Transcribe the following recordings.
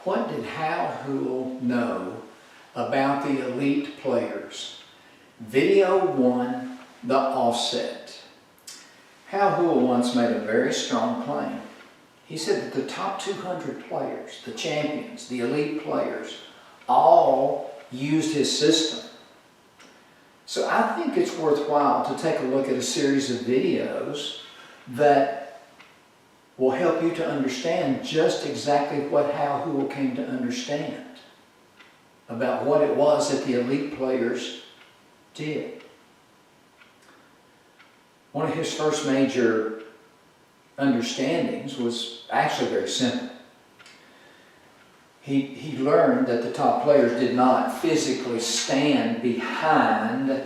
What did Hal Houle know about the elite players? Video 1, the offset. Hal Houle once made a very strong claim. He said that the top 200 players, the champions, the elite players, all used his system. So I think it's worthwhile to take a look at a series of videos that will help you to understand just exactly what Hal Houle came to understand about what it was that the elite players did. One of his first major understandings was actually very simple. He learned that the top players did not physically stand behind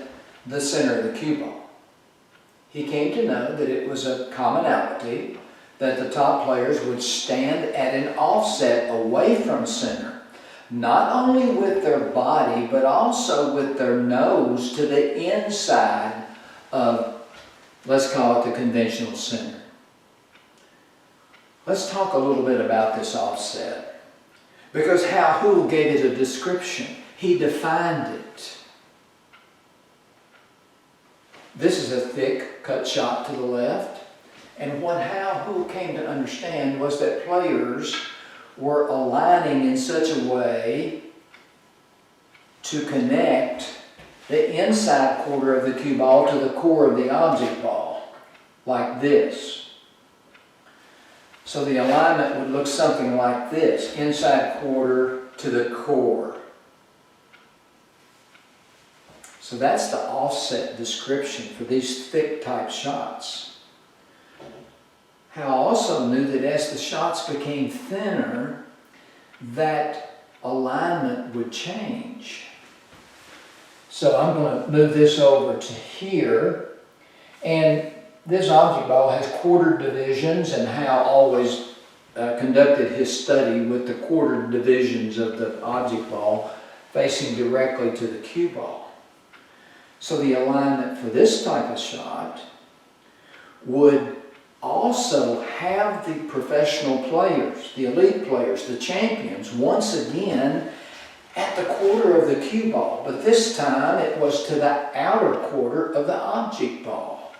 the center of the cue ball. He came to know that it was a commonality that the top players would stand at an offset away from center, not only with their body, but also with their nose to the inside of, let's call it the conventional center. Let's talk a little bit about this offset, because Hal Houle gave it a description. He defined it. This is a thick cut shot to the left, and what Hal Houle came to understand was that players were aligning in such a way to connect the inside quarter of the cue ball to the core of the object ball, like this. So the alignment would look something like this, inside quarter to the core. So that's the offset description for these thick type shots. Hal also knew that as the shots became thinner, that alignment would change. So I'm going to move this over to here, and this object ball has quartered divisions, and Hal always conducted his study with the quartered divisions of the object ball facing directly to the cue ball. So the alignment for this type of shot would also have the professional players, the elite players, the champions, once again at the quarter of the cue ball, but this time it was to the outer quarter of the object ball.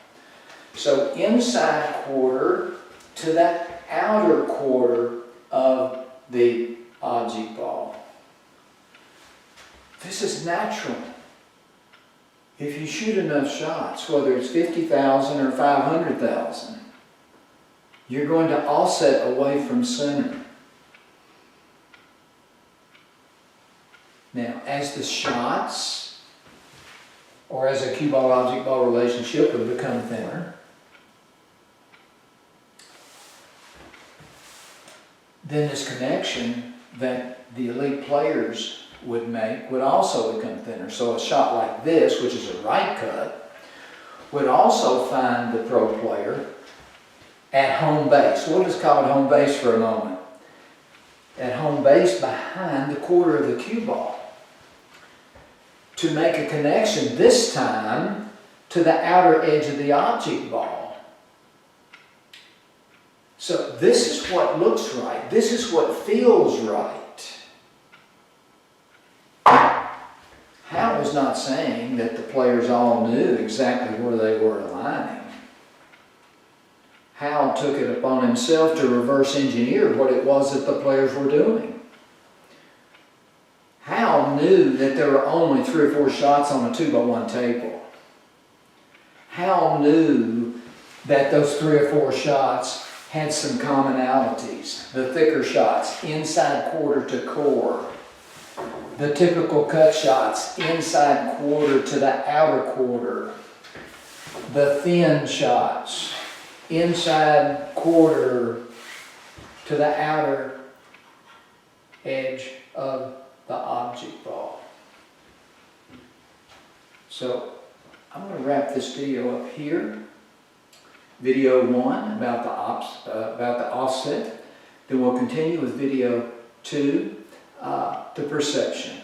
So inside quarter to that outer quarter of the object ball. This is natural. If you shoot enough shots, whether it's 50,000 or 500,000, you're going to offset away from center. Now, as the shots, or as a cue ball object ball relationship would become thinner, then this connection that the elite players would make would also become thinner. So a shot like this, which is a right cut, would also find the pro player at home base. We'll just call it home base for a moment. At home base behind the quarter of the cue ball, to make a connection, this time to the outer edge of the object ball. So this is what looks right. This is what feels right. Hal was not saying that the players all knew exactly where they were aligning. Hal took it upon himself to reverse engineer what it was that the players were doing. Hal knew that there were only 3 or 4 shots on a 2-by-1 table. Hal knew that those 3 or 4 shots had some commonalities. The thicker shots, inside quarter to core. The typical cut shots, inside quarter to the outer quarter. The thin shots, inside quarter to the outer edge of the object ball. So I'm going to wrap this video up here. Video 1 about the offset. Then we'll continue with video 2, the perception.